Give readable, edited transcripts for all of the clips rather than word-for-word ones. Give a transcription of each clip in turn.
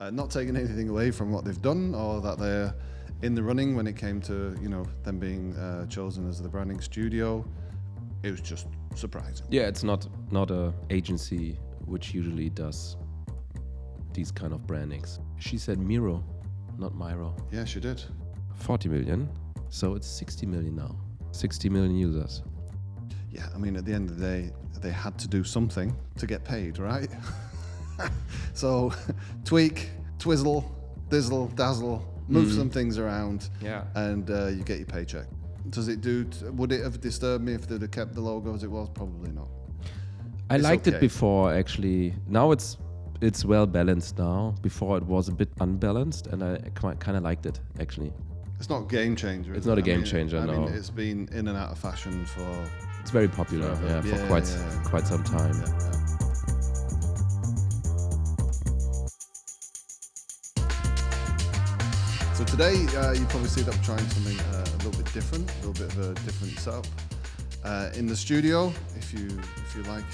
Not taking anything away from what they've done or that they're in the running when it came to, them being chosen as the branding studio. It was just surprising. Yeah, it's not a agency which usually does these kind of brandings. She said Miro, not Miro. Yeah, she did. 40 million, so it's 60 million now. 60 million users. Yeah, I mean, at the end of the day, they had to do something to get paid, right? So tweak, twizzle, dizzle, dazzle, move some things around, and you get your paycheck. Would it have disturbed me if they'd have kept the logo as it was? Probably not. I liked it before, actually. Now it's well balanced now. Before it was a bit unbalanced, and I kind of liked it, actually. It's not a game changer. It's not a game changer, no. I mean, it's been in and out of fashion for... It's very popular, for quite some time. Yeah. So today, you probably see that I'm trying something a little bit different, a little bit of a different setup. In the studio, if you like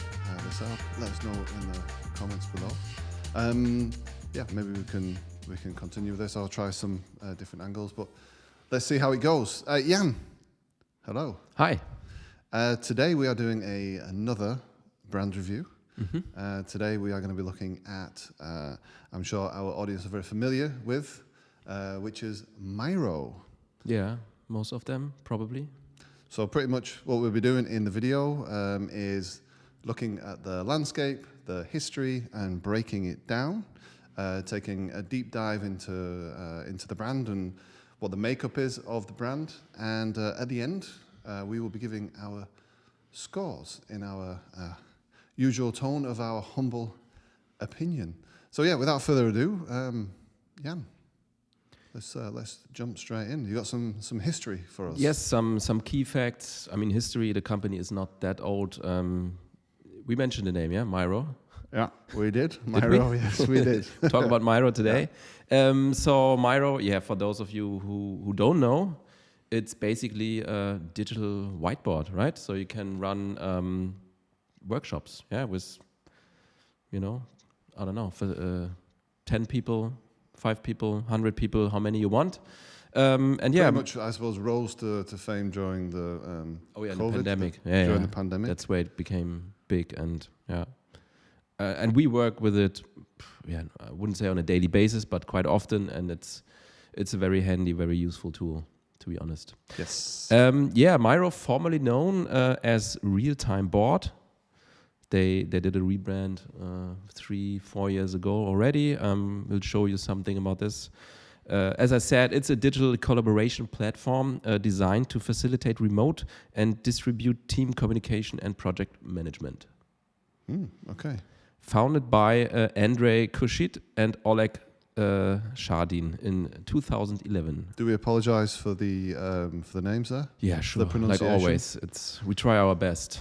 the setup, let us know in the comments below. Maybe we can continue with this. I'll try some different angles, but let's see how it goes. Jan, hello. Hi. Today we are doing another brand review. Mm-hmm. Today we are going to be looking at, I'm sure our audience are very familiar with, which is Miro. Yeah, most of them probably. So pretty much what we'll be doing in the video is looking at the landscape, the history, and breaking it down, taking a deep dive into the brand and what the makeup is of the brand, and at the end we will be giving our scores in our usual tone of our humble opinion. So yeah, without further ado, Jan, let's jump straight in. You got some history for us? Yes, some key facts. I mean, history. The company is not that old. We mentioned the name, yeah, Miro. Yeah, we did. Miro, yes, we did. Talk about Miro today. So Miro, for those of you who don't know, it's basically a digital whiteboard, right? So you can run workshops, with, I don't know, for 10 people, 5 people, 100 people, how many you want. Pretty much, I suppose, rose to fame during the COVID, the pandemic. During the pandemic. That's where it became big, and and we work with it. I wouldn't say on a daily basis, but quite often, and it's a very handy, very useful tool, to be honest. Yes. Miro, formerly known as Real Time Board. They did a rebrand 3-4 years ago already. We'll show you something about this. As I said, it's a digital collaboration platform designed to facilitate remote and distribute team communication and project management. Okay. Founded by Andrei Kushit and Oleg Shardin in 2011. Do we apologize for the names there? Yeah, sure. The pronunciation? Like always, we try our best.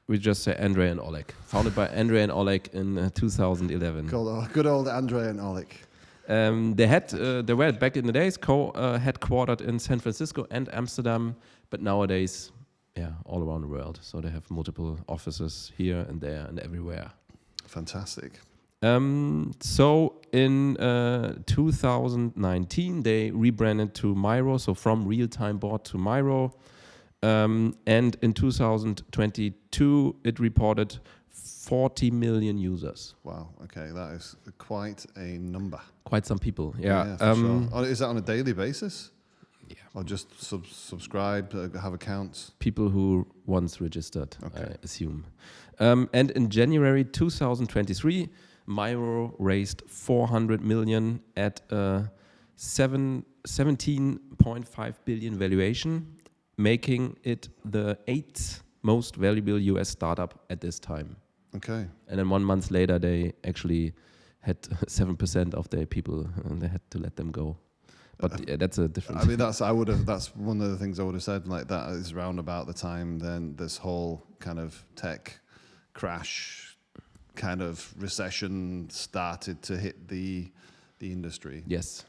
We just say Andrei and Oleg. Founded by Andrei and Oleg in 2011. Good old Andrei and Oleg. They were back in the days headquartered in San Francisco and Amsterdam, but nowadays, all around the world. So they have multiple offices here and there and everywhere. Fantastic. So in 2019, they rebranded to Miro, so from Real Time Board to Miro. And in 2022, it reported 40 million users. Wow, okay, that is quite a number. Quite some people, Yeah, for sure. Is that on a daily basis? Yeah. Or just subscribe, have accounts? People who once registered, I assume. And in January 2023, Miro raised 400 million at a 17.5 billion valuation, making it the 8th most valuable US startup at this time. Okay. And then 1 month later, they actually had 7% of their people, and they had to let them go. But that's a different. I mean, that's one of the things I would have said. Like that is around about the time then this whole kind of tech crash, kind of recession started to hit the industry. Yes.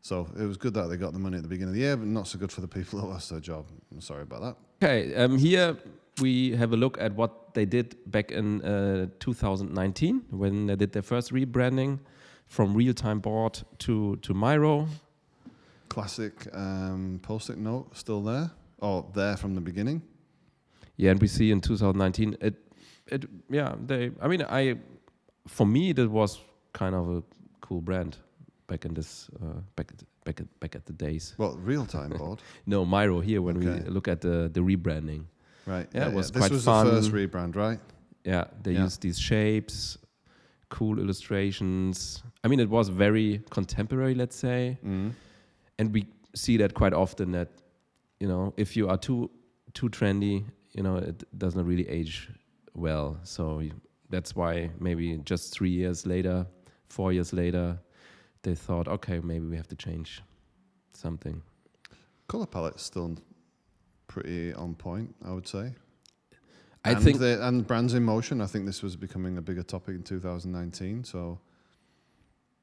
So it was good that they got the money at the beginning of the year, but not so good for the people who lost their job. I'm sorry about that. Okay, here we have a look at what they did back in 2019 when they did their first rebranding. from real-time board to Miro. Classic post-it note still there, or there from the beginning. Yeah, and we see in 2019 for me that was kind of a cool brand back in this back at the days. Well, real-time board. No, Miro here when Okay. we look at the rebranding. Right. Yeah, it was This quite was fun. the first rebrand, right? Yeah, they used these shapes, cool illustrations. I mean, it was very contemporary, let's say. Mm. And we see that quite often that, if you are too trendy, it does not really age well. So that's why maybe just 3 years later, 4 years later, they thought, okay, maybe we have to change something. Color palette's still pretty on point, I would say. I think and brands in motion. I think this was becoming a bigger topic in 2019. So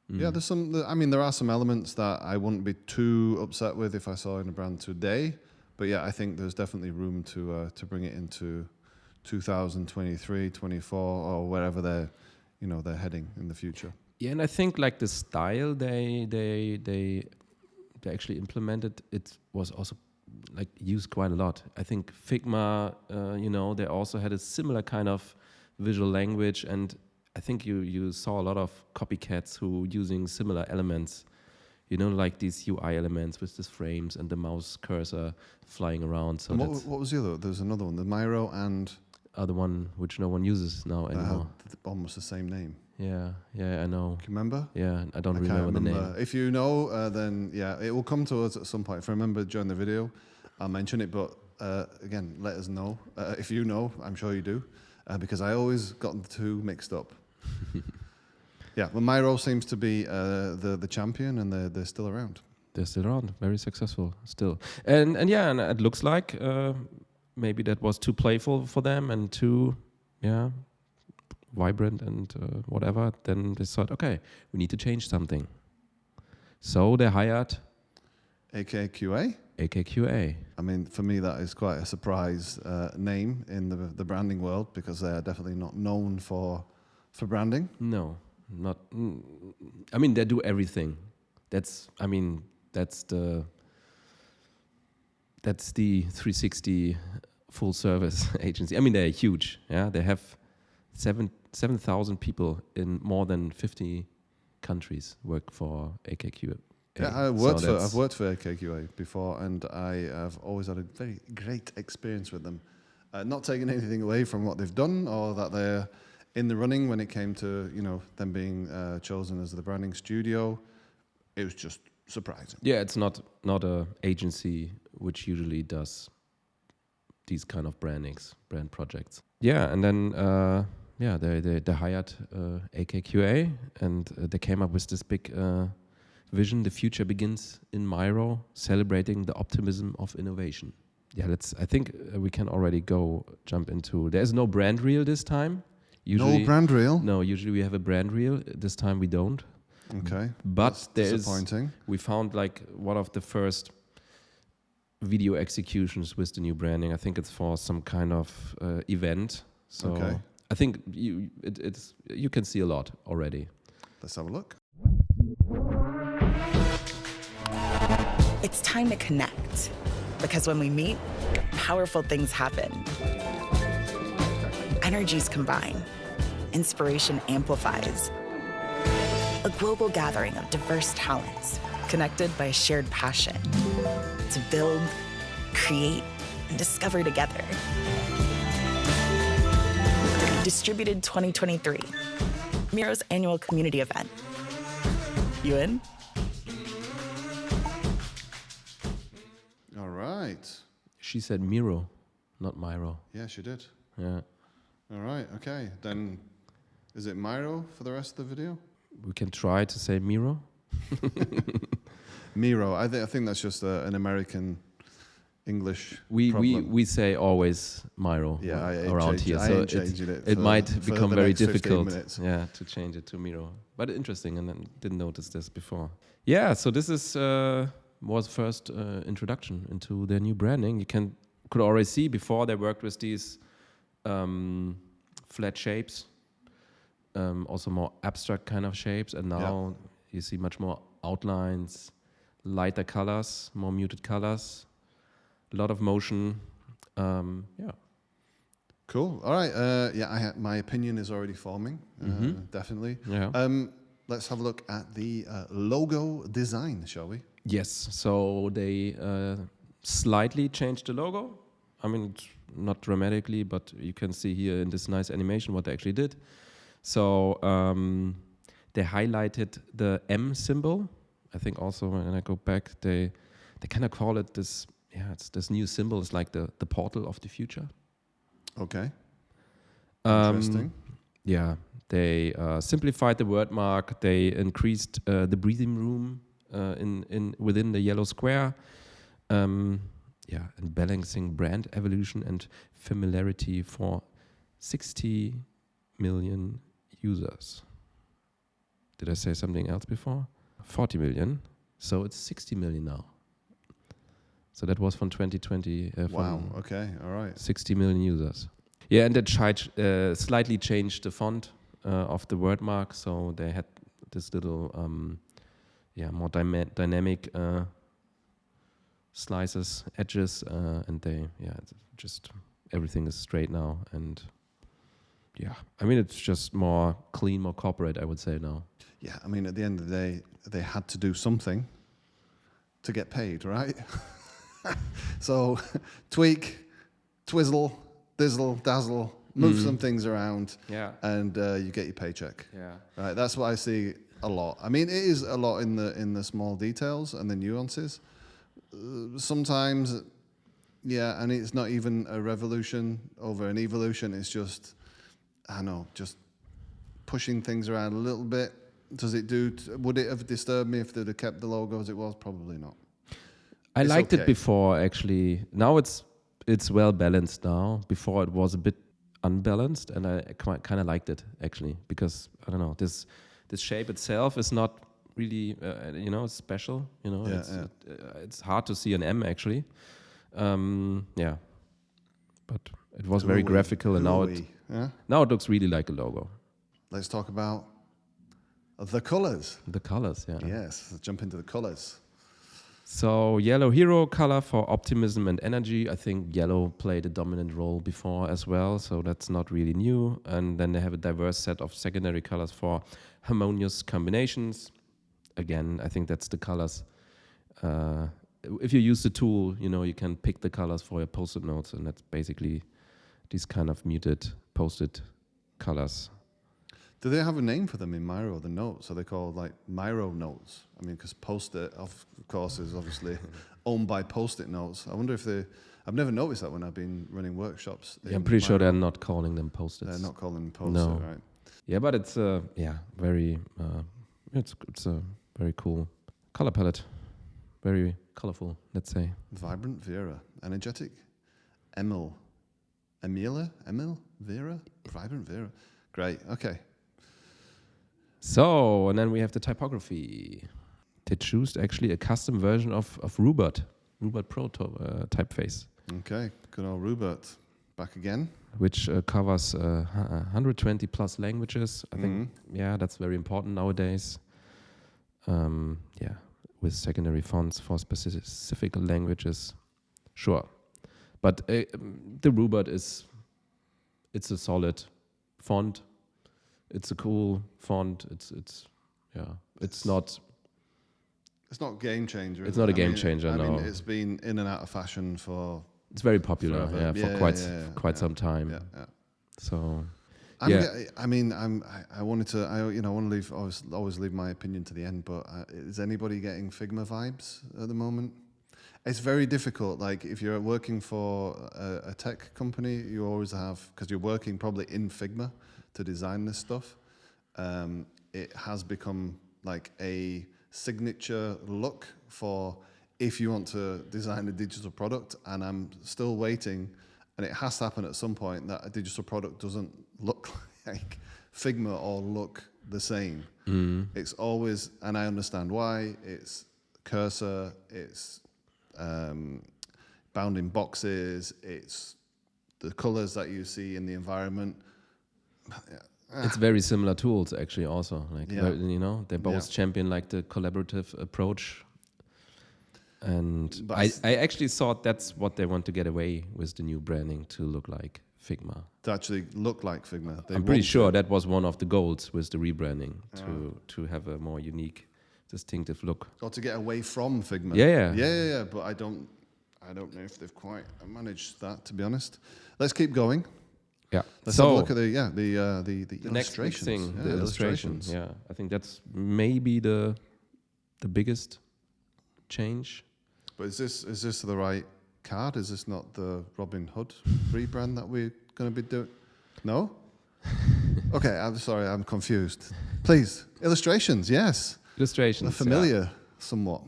yeah, there's some. I mean, there are some elements that I wouldn't be too upset with if I saw in a brand today. But yeah, I think there's definitely room to bring it into 2023, 24, or wherever they're heading in the future. Yeah, and I think like the style they actually implemented, it was also like used quite a lot. I think Figma, they also had a similar kind of visual language, and I think you saw a lot of copycats who using similar elements, like these UI elements with these frames and the mouse cursor flying around. So and what was the other? There's another one, the Miro and other one which no one uses now anymore. Almost the same name. Yeah, I know. Can you remember? Yeah, I don't can't remember the name. If you know, then yeah, it will come to us at some point. If I remember during the video, I'll mention it. But again, let us know. If you know, I'm sure you do, because I always got the two mixed up. Yeah, well, Miro seems to be the champion, and they're still around. They're still around, very successful still. And it looks like maybe that was too playful for them and too, vibrant and whatever. Then they thought, okay, we need to change something. So they hired AKQA. AKQA. I mean, for me, that is quite a surprise name in the branding world, because they are definitely not known for branding. No, not. I mean, they do everything. That's the 360 full service agency. I mean, they're huge. Yeah, they have 7,000 people in more than 50 countries work for AKQA. Yeah, I've worked for AKQA before, and I have always had a very great experience with them. Not taking anything away from what they've done, or that they're in the running when it came to them being chosen as the branding studio. It was just surprising. Yeah, it's not a agency which usually does these kind of brand projects. Yeah, and then they hired AKQA, and they came up with this big vision: the future begins in Miro, celebrating the optimism of innovation. Yeah, I think we can already jump into. There's no brand reel this time. Usually, no brand reel? No, usually we have a brand reel. This time we don't. Okay. But That's disappointing. We found like one of the first video executions with the new branding. I think it's for some kind of event. So okay. I think you can see a lot already. Let's have a look. It's time to connect, because when we meet, powerful things happen. Energies combine, inspiration amplifies. A global gathering of diverse talents, connected by a shared passion to build, create, and discover together. Distributed 2023, Miro's annual community event. You in? All right. She said Miro, not Miro. Yeah, she did. Yeah. All right. Okay. Then, is it Miro for the rest of the video? We can try to say Miro. Miro. I think that's just an American English We problem. we say always Miro around here, so it might become very difficult. To change it to Miro. But interesting, and I didn't notice this before. Yeah, so this is was first introduction into their new branding. You could already see before they worked with these flat shapes, also more abstract kind of shapes, and now you see much more outlines, lighter colors, more muted colors, a lot of motion. Cool. All right. My opinion is already forming. Definitely. Yeah. Let's have a look at the logo design, shall we? Yes. So they slightly changed the logo. I mean, it's not dramatically, but you can see here in this nice animation what they actually did. So they highlighted the M symbol. I think also when I go back, they kind of call it this. Yeah, it's this new symbol. It's like the portal of the future. Okay. Interesting. Yeah, they simplified the word mark. They increased the breathing room within the yellow square. And balancing brand evolution and familiarity for 60 million users. Did I say something else before? 40 million. So it's 60 million now. So that was from 2020. Wow. Okay. All right. 60 million users. Yeah, and they slightly changed the font of the word mark. So they had this little, more dynamic slices, edges, and just everything is straight now. And I mean, it's just more clean, more corporate, I would say now. Yeah, I mean, at the end of the day, they had to do something to get paid, right? So tweak, twizzle, dizzle, dazzle, move some things around, and you get your paycheck. Yeah. Right, that's what I see a lot. I mean, it is a lot in the small details and the nuances. Sometimes, and it's not even a revolution over an evolution. It's just, I don't know, just pushing things around a little bit. Would it have disturbed me if they'd have kept the logo as it was? Probably not. I liked it before, actually. Now it's well balanced now. Before it was a bit unbalanced, and I kind of liked it, actually, because I don't know, this shape itself is not really special. It's hard to see an M, actually. But it was very graphical, and now it looks really like a logo. Let's talk about the colors. The colors, yeah. Yes, let's jump into the colors. So yellow hero color for optimism and energy. I think yellow played a dominant role before as well, so that's not really new. And then they have a diverse set of secondary colors for harmonious combinations. Again, I think that's the colors. If you use the tool, you can pick the colors for your post-it notes, and that's basically these kind of muted post-it colors. Do they have a name for them in Miro, the notes? Are they called like Miro notes? I mean, because Post-it, of course, is obviously owned by Post-it notes. I wonder if I've never noticed that when I've been running workshops. Yeah, I'm pretty sure they're not calling them Post-its. They're not calling them Post-it, right? Yeah, but it's very, it's a very cool color palette. Very colorful, let's say. Vibrant Vera, energetic, Emil, Vera, Vibrant Vera. Great, okay. So, and then we have the typography. They chose actually a custom version of Rubert Pro typeface. Okay, good old Rubert. Back again. Which covers 120 plus languages. I think, that's very important nowadays. With secondary fonts for specific languages. Sure. But the Rubert it's a solid font. It's a cool font. It's not. It's not a game changer. It's not a game changer. I no. mean, it's been in and out of fashion for. It's very popular. Forever. For quite some time. Yeah. So. I wanted to. I want to leave. Always leave my opinion to the end. But is anybody getting Figma vibes at the moment? It's very difficult. Like if you're working for a tech company, you always have, because you're working probably in Figma to design this stuff. It has become like a signature look for if you want to design a digital product, and I'm still waiting, and it has to happen at some point, that a digital product doesn't look like Figma or look the same. It's always, and I understand why, it's cursor, it's bound in boxes, it's the colors that you see in the environment. It's very similar tools actually also. Like, Yeah. you know, they both Yeah. champion like the collaborative approach. And But I actually thought that's what they want to get away with the new branding, to look like Figma. to actually look like Figma. They I'm pretty want sure to. that was one of the goals with the rebranding, to have a more unique, distinctive look. Or to get away from Figma. Yeah. Yeah. But I don't know if they've quite managed that, to be honest. Let's keep going. Yeah. Let's so have a look at the next big illustrations. thing, Yeah, the illustrations. Yeah, I think that's maybe the biggest change. But is this the right card? Is this not the Robin Hood rebrand that we're going to be doing? No? Okay, I'm sorry, I'm confused. Please, illustrations, yes. Illustrations. They're familiar somewhat.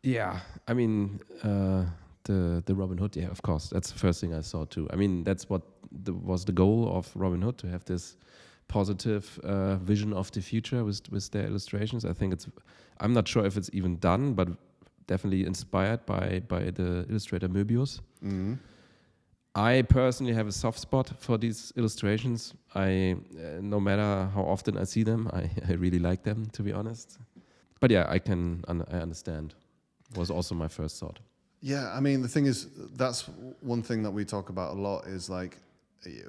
Yeah, I mean, the Robin Hood, yeah, of course. That's the first thing I saw too. I mean, that's what was the goal of Robin Hood, to have this positive vision of the future with their illustrations. I think I'm not sure if it's even done, but definitely inspired by the illustrator Möbius. Mm-hmm. I personally have a soft spot for these illustrations. No matter how often I see them, I really like them, to be honest. But yeah, I understand. Was also my first thought. Yeah, I mean, the thing is, that's one thing that we talk about a lot, is like,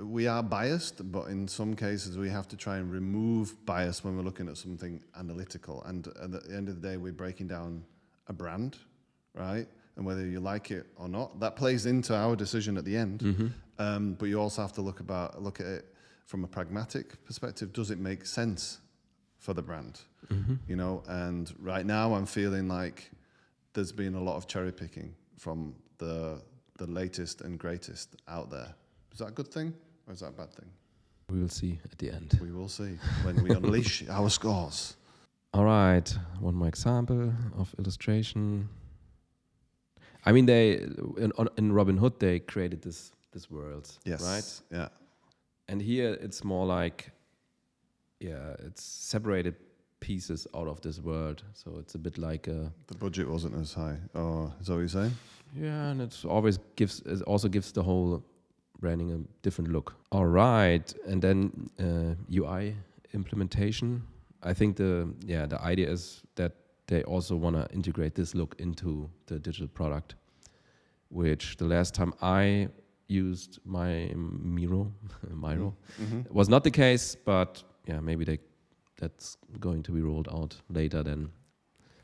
we are biased, but in some cases we have to try and remove bias when we're looking at something analytical. And at the end of the day, we're breaking down a brand, right? And whether you like it or not, that plays into our decision at the end. Mm-hmm. But you also have to look at it from a pragmatic perspective. Does it make sense for the brand? Mm-hmm. You know, and right now I'm feeling like there's been a lot of cherry picking from the latest and greatest out there. Is that a good thing or is that a bad thing? We will see at the end. We will see when we unleash our scores. All right, one more example of illustration. I mean, in Robin Hood they created this world, Yes. right? Yeah. And here it's more like, it's separated pieces out of this world. So it's a bit like The budget wasn't as high. Oh, is that what you're saying? yeah, and it also gives the whole branding a different look. All right, and then UI implementation. I think the idea is that they also want to integrate this look into the digital product, which the last time I used my Miro was not the case, but yeah, maybe that's going to be rolled out later then.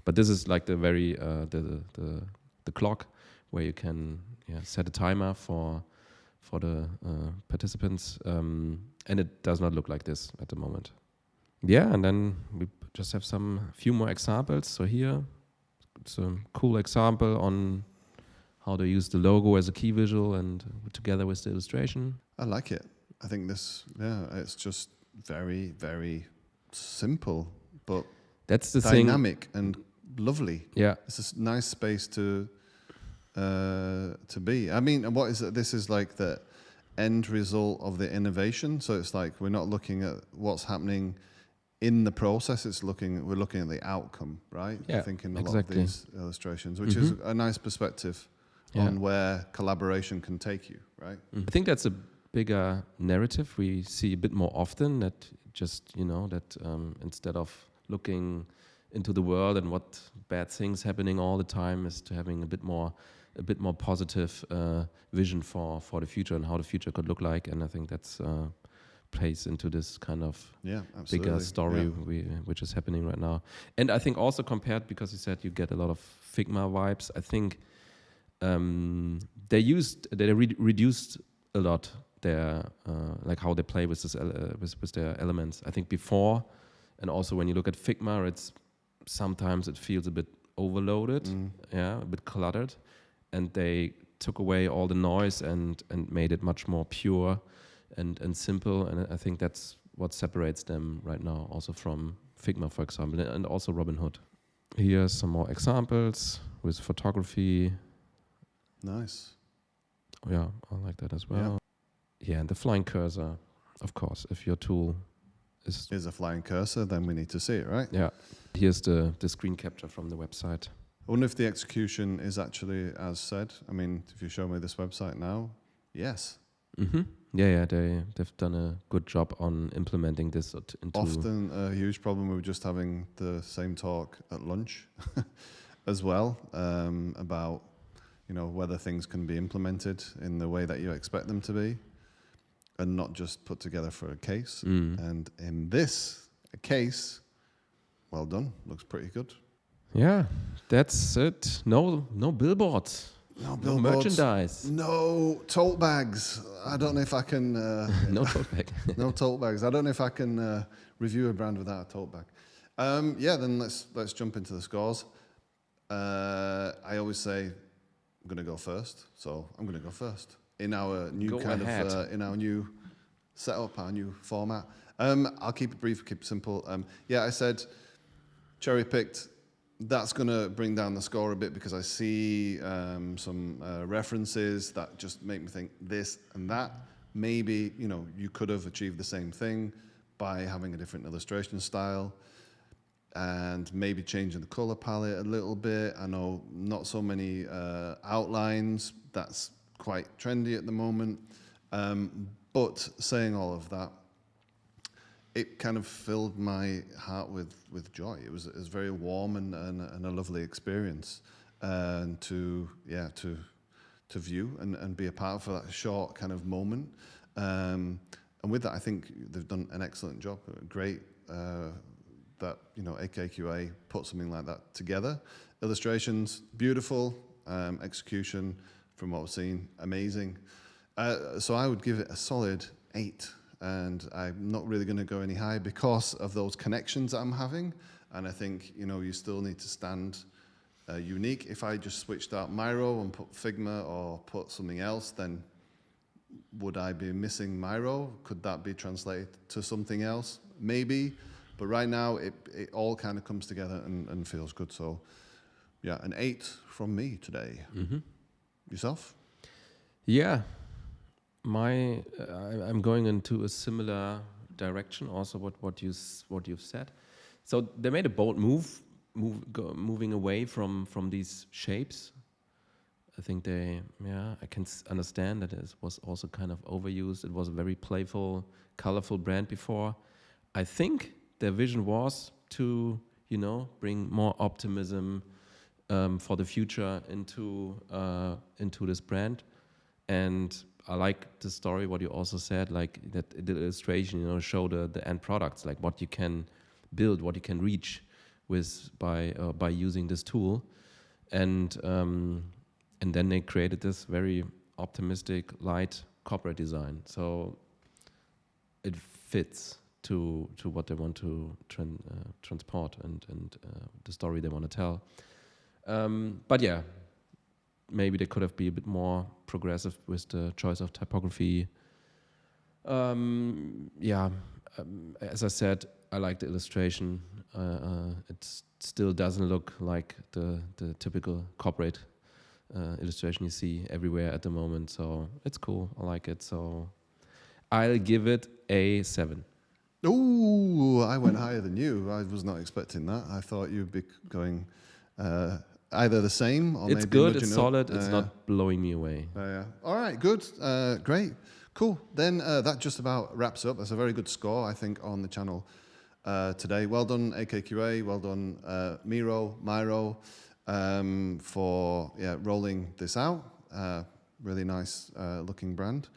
But this is like the very the clock where you can set a timer for the participants, and it does not look like this at the moment. Yeah, and then we just have few more examples. So here, it's a cool example on how to use the logo as a key visual and together with the illustration. I like it. I think it's just very, very simple, but That's the dynamic and lovely. Yeah. It's a nice space to be. I mean, what is it? This is like the end result of the innovation. So it's like we're not looking at what's happening in the process. We're looking at the outcome, right? Yeah, I think in a exactly. lot of these illustrations, which is a nice perspective on where collaboration can take you, right? I think that's a bigger narrative we see a bit more often, that just, instead of looking into the world and what bad things happening all the time, is to having a bit more positive vision for the future and how the future could look like. And I think that's plays into this kind of bigger story which is happening right now. And I think also compared, because you said you get a lot of Figma vibes, I think they reduced a lot their like how they play with this with their elements. I think before, and also when you look at Figma, sometimes it feels a bit overloaded, a bit cluttered, and they took away all the noise and made it much more pure and simple. And I think that's what separates them right now, also from Figma, for example, and also Robin Hood. Here's some more examples with photography. Nice. Yeah, I like that as well. Yeah, and the flying cursor, of course. If your tool is a flying cursor, then we need to see it, right? Yeah. Here's the screen capture from the website. I wonder if the execution is actually as said. I mean, if you show me this website now, yes. Yeah, they've done a good job on implementing this into. Often a huge problem. We were just having the same talk at lunch as well, about whether things can be implemented in the way that you expect them to be, and not just put together for a case. And in this case, well done. Looks pretty good. Yeah, that's it. No billboards. No No merchandise. No tote bags. I don't know if I can. No tote bag. No tote bags. I don't know if I can review a brand without a tote bag. Then let's jump into the scores. I always say I'm going to go first, so I'm going to go first in our new in our new setup, our new format. I'll keep it brief, keep it simple. I said cherry picked. That's going to bring down the score a bit because I see some references that just make me think this and that. Maybe, you could have achieved the same thing by having a different illustration style and maybe changing the color palette a little bit. I know not so many outlines. That's quite trendy at the moment. But saying all of that, it kind of filled my heart with joy. It was very warm and a lovely experience, and to view and be a part of that short kind of moment. And with that, I think they've done an excellent job. Great that AKQA put something like that together. Illustrations beautiful, execution from what we've seen amazing. So I would give it a solid 8. And I'm not really going to go any higher because of those connections that I'm having. And I think, you still need to stand unique. If I just switched out Miro and put Figma or put something else, then would I be missing Miro? Could that be translated to something else? Maybe. But right now, it all kind of comes together and feels good. So, yeah, an 8 from me today. Mm-hmm. Yourself? Yeah. I'm going into a similar direction. Also, what you've said. So they made a bold moving away from these shapes. I think I can understand that it was also kind of overused. It was a very playful, colorful brand before. I think their vision was to bring more optimism for the future into this brand. And I like the story, what you also said, like that the illustration, show the end products, like what you can build, what you can reach with by using this tool, and then they created this very optimistic, light corporate design. So it fits to what they want to transport and the story they want to tell. But yeah. Maybe they could have been a bit more progressive with the choice of typography. As I said, I like the illustration. It still doesn't look like the typical corporate illustration you see everywhere at the moment. So it's cool. I like it. So I'll give it a 7. Oh, I went higher than you. I was not expecting that. I thought you'd be going... either the same or it's maybe good, it's solid, it's yeah. not blowing me away. Yeah. All right, good, great, cool. Then that just about wraps up. That's a very good score, I think, on the channel today. Well done, AKQA. Well done, Miro, for rolling this out. Really nice looking brand.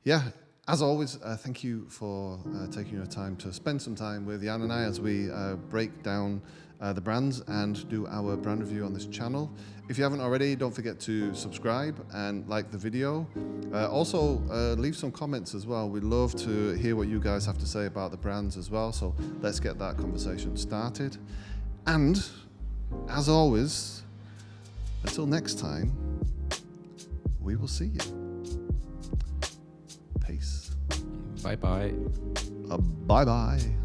Yeah. As always, thank you for taking your time to spend some time with Jan and I as we break down the brands and do our brand review on this channel. If you haven't already, don't forget to subscribe and like the video. Also, leave some comments as well. We'd love to hear what you guys have to say about the brands as well. So let's get that conversation started. And as always, until next time, we will see you. Peace. Bye-bye. Bye-bye.